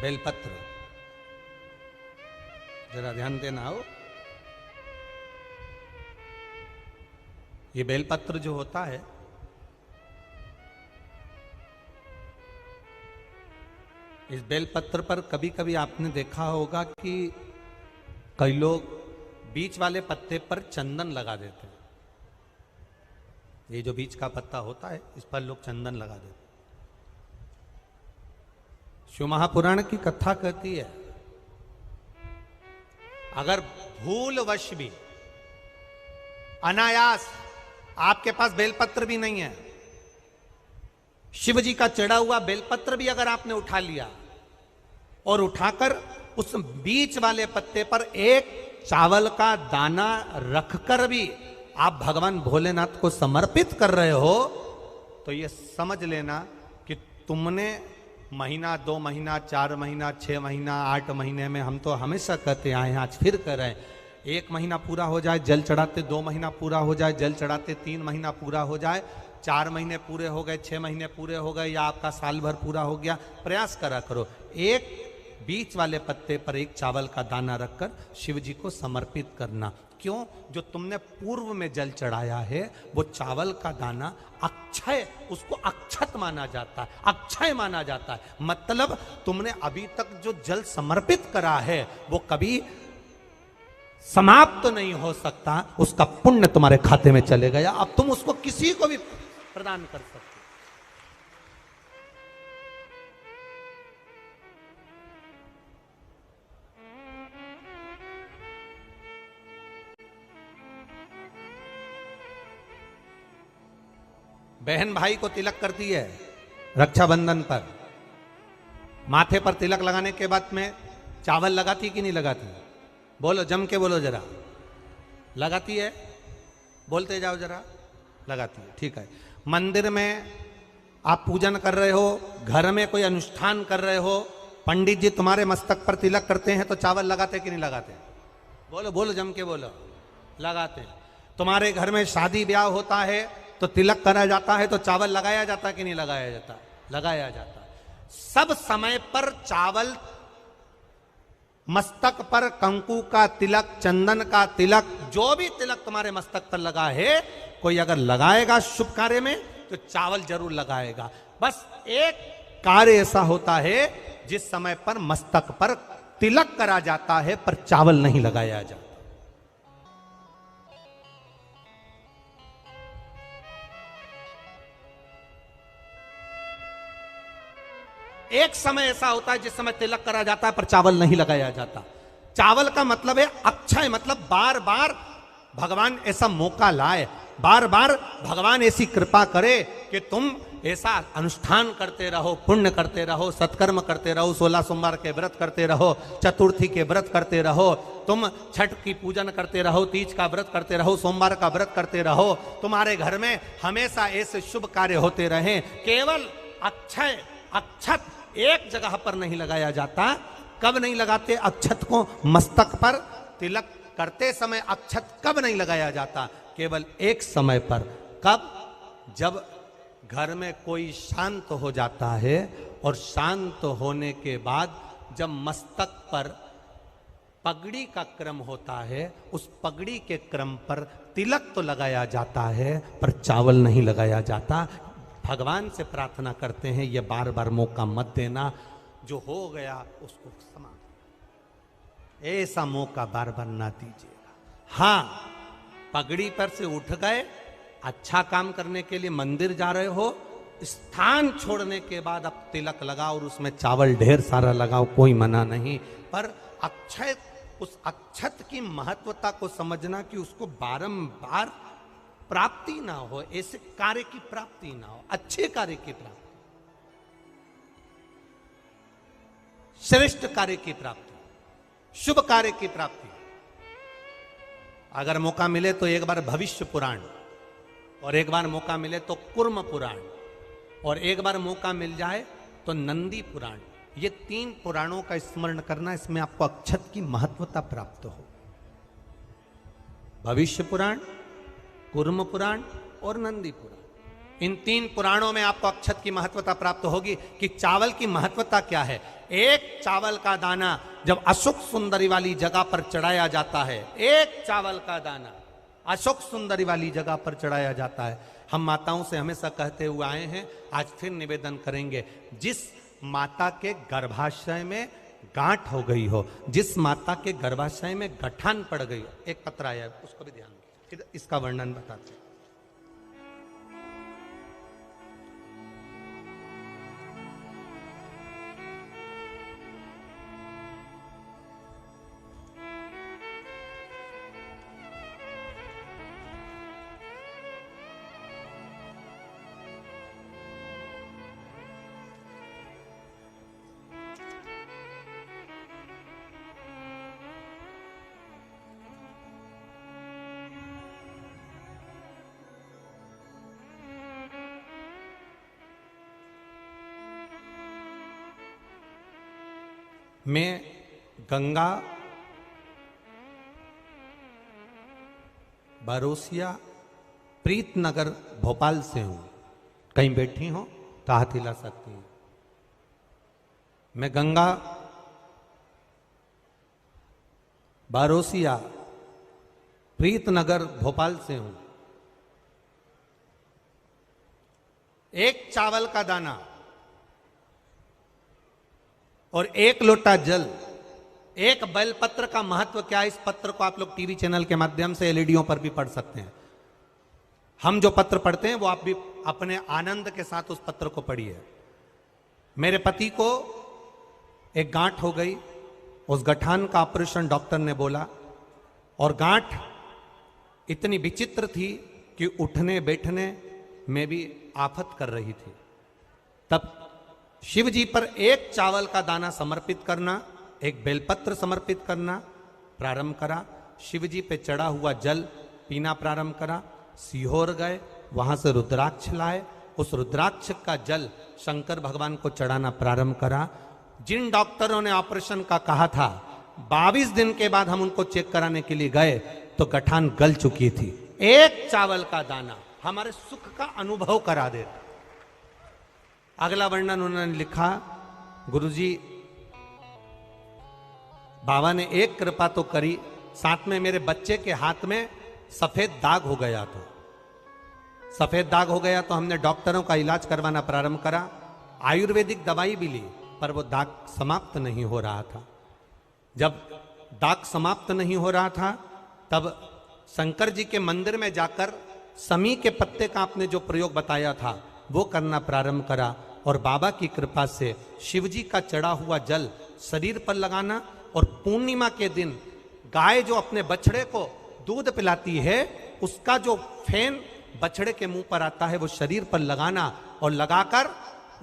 बेलपत्र, जरा ध्यान देना हो। ये बेलपत्र जो होता है, इस बेलपत्र पर कभी कभी आपने देखा होगा कि कई लोग बीच वाले पत्ते पर चंदन लगा देते हैं। ये जो बीच का पत्ता होता है, इस पर लोग चंदन लगा देते हैं। शिव महापुराण की कथा कहती है, अगर भूलवश भी अनायास आपके पास बेलपत्र भी नहीं है, शिव जी का चढ़ा हुआ बेलपत्र भी अगर आपने उठा लिया और उठाकर उस बीच वाले पत्ते पर एक चावल का दाना रखकर भी आप भगवान भोलेनाथ को समर्पित कर रहे हो, तो ये समझ लेना कि तुमने महीना, 2 महीना, 4 महीना, 6 महीना, 8 महीने में, हम तो हमेशा कहते आए हैं, आज फिर कह रहे हैं, 1 महीना पूरा हो जाए जल चढ़ाते, 2 महीना पूरा हो जाए जल चढ़ाते, 3 महीना पूरा हो जाए, 4 महीने पूरे हो गए, 6 महीने पूरे हो गए, या आपका साल भर पूरा हो गया, प्रयास करा करो, एक बीच वाले पत्ते पर एक चावल का दाना रखकर शिव जी को समर्पित करना। क्यों? जो तुमने पूर्व में जल चढ़ाया है, वो चावल का दाना अक्षय, उसको अक्षत माना जाता है, अक्षय माना जाता है। मतलब तुमने अभी तक जो जल समर्पित करा है वो कभी समाप्त तो नहीं हो सकता, उसका पुण्य तुम्हारे खाते में चले गया, अब तुम उसको किसी को भी प्रदान कर सकते। बहन भाई को तिलक करती है रक्षाबंधन पर, माथे पर तिलक लगाने के बाद में चावल लगाती कि नहीं लगाती? बोलो, जम के बोलो जरा। लगाती है? बोलते जाओ जरा। लगाती है, ठीक है। मंदिर में आप पूजन कर रहे हो, घर में कोई अनुष्ठान कर रहे हो, पंडित जी तुम्हारे मस्तक पर तिलक करते हैं तो चावल लगाते कि नहीं लगाते? बोलो बोलो, जम के बोलो। लगाते। तुम्हारे घर में शादी ब्याह होता है तो तिलक करा जाता है तो चावल लगाया जाता कि नहीं लगाया जाता? लगाया जाता। सब समय पर चावल, मस्तक पर कंकु का तिलक, चंदन का तिलक, जो भी तिलक तुम्हारे मस्तक पर लगा है, कोई अगर लगाएगा शुभ कार्य में तो चावल जरूर लगाएगा। बस एक कार्य ऐसा होता है जिस समय पर मस्तक पर तिलक करा जाता है पर चावल नहीं लगाया जाता। एक समय ऐसा होता है जिस समय तिलक करा जाता है पर चावल नहीं लगाया जाता। चावल का मतलब है अक्षय, मतलब बार बार भगवान ऐसा मौका लाए, बार बार भगवान ऐसी कृपा करे कि तुम ऐसा अनुष्ठान करते रहो, पुण्य करते रहो, सत्कर्म करते रहो, 16 सोमवार के व्रत करते रहो, चतुर्थी के व्रत करते रहो, तुम छठ की पूजन करते रहो, तीज का व्रत करते रहो, सोमवार का व्रत करते रहो, तुम्हारे घर में हमेशा ऐसे शुभ कार्य होते रहें। केवल अक्षय, अक्षत एक जगह पर नहीं लगाया जाता। कब नहीं लगाते अक्षत को? मस्तक पर तिलक करते समय अक्षत कब नहीं लगाया जाता? केवल एक समय पर। कब? जब घर में कोई शांत हो जाता है, और शांत होने के बाद जब मस्तक पर पगड़ी का क्रम होता है, उस पगड़ी के क्रम पर तिलक तो लगाया जाता है पर चावल नहीं लगाया जाता। भगवान से प्रार्थना करते हैं ये बार बार मौका मत देना, जो हो गया उसको क्षमा, ऐसा मौका बार बार ना दीजिएगा। हाँ, पगड़ी पर से उठ गए, अच्छा काम करने के लिए मंदिर जा रहे हो, स्थान छोड़ने के बाद अब तिलक लगाओ और उसमें चावल ढेर सारा लगाओ, कोई मना नहीं। पर अक्षय, उस अक्षत की महत्वता को समझना कि उसको बारंबार प्राप्ति ना हो, ऐसे कार्य की प्राप्ति ना हो, अच्छे कार्य की प्राप्ति, श्रेष्ठ कार्य की प्राप्ति, शुभ कार्य की प्राप्ति। अगर मौका मिले तो एक बार भविष्य पुराण, और एक बार मौका मिले तो कुर्म पुराण, और एक बार मौका मिल जाए तो नंदी पुराण। ये 3 पुराणों का स्मरण करना, इसमें आपको अक्षत की महत्वता प्राप्त हो। भविष्य पुराण, कुर्म पुराण और नंदी पुराण, इन 3 पुराणों में आपको अक्षत की महत्वता प्राप्त होगी कि चावल की महत्वता क्या है। एक चावल का दाना जब अशोक सुंदरी वाली जगह पर चढ़ाया जाता है, एक चावल का दाना अशोक सुंदरी वाली जगह पर चढ़ाया जाता है। हम माताओं से हमेशा कहते हुए आए हैं, आज फिर निवेदन करेंगे, जिस माता के गर्भाशय में गांठ हो गई हो, जिस माता के गर्भाशय में गठान पड़ गई हो, एक पत्र आया है उसको भी ध्यान फिर इसका वर्णन बताते हैं। मैं गंगा बरोसिया प्रीतनगर भोपाल से हूं। कहीं बैठी हो तो हाथ हिला सकती हूं। मैं गंगा बरोसिया प्रीतनगर भोपाल से हूं। एक चावल का दाना और 1 लोटा जल, एक बेलपत्र का महत्व क्या है, इस पत्र को आप लोग टीवी चैनल के माध्यम से एलईडीओं पर भी पढ़ सकते हैं। हम जो पत्र पढ़ते हैं वो आप भी अपने आनंद के साथ उस पत्र को पढ़िए। मेरे पति को एक गांठ हो गई, उस गठान का ऑपरेशन डॉक्टर ने बोला, और गांठ इतनी विचित्र थी कि उठने बैठने में भी आफत कर रही थी। तब शिव जी पर एक चावल का दाना समर्पित करना, एक बेलपत्र समर्पित करना प्रारंभ करा। शिव जी पे चढ़ा हुआ जल पीना प्रारंभ करा। सीहोर गए, वहां से रुद्राक्ष लाए, उस रुद्राक्ष का जल शंकर भगवान को चढ़ाना प्रारंभ करा। जिन डॉक्टरों ने ऑपरेशन का कहा था, 22 दिन के बाद हम उनको चेक कराने के लिए गए तो गठान गल चुकी थी। एक चावल का दाना हमारे सुख का अनुभव करा देता। अगला वर्णन उन्होंने लिखा, गुरुजी बाबा ने एक कृपा तो करी, साथ में मेरे बच्चे के हाथ में सफेद दाग हो गया। तो सफेद दाग हो गया तो हमने डॉक्टरों का इलाज करवाना प्रारंभ करा। आयुर्वेदिक दवाई भी ली, पर वो दाग समाप्त नहीं हो रहा था। जब दाग समाप्त नहीं हो रहा था तब शंकर जी के मंदिर में जाकर समी के पत्ते का आपने जो प्रयोग बताया था वो करना प्रारंभ करा, और बाबा की कृपा से शिवजी का चढ़ा हुआ जल शरीर पर लगाना, और पूर्णिमा के दिन गाय जो अपने बछड़े को दूध पिलाती है उसका जो फेन बछड़े के मुंह पर आता है वो शरीर पर लगाना, और लगाकर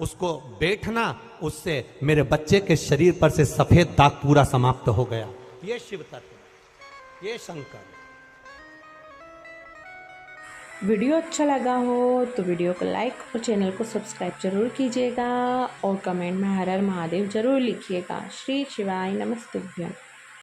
उसको बैठना। उससे मेरे बच्चे के शरीर पर से सफेद दाग पूरा समाप्त हो गया। ये शिव तत्व, ये शंकर। वीडियो अच्छा लगा हो तो वीडियो को लाइक और चैनल को सब्सक्राइब जरूर कीजिएगा, और कमेंट में हर हर महादेव जरूर लिखिएगा। श्री शिवाय नमस्तुभ्यं।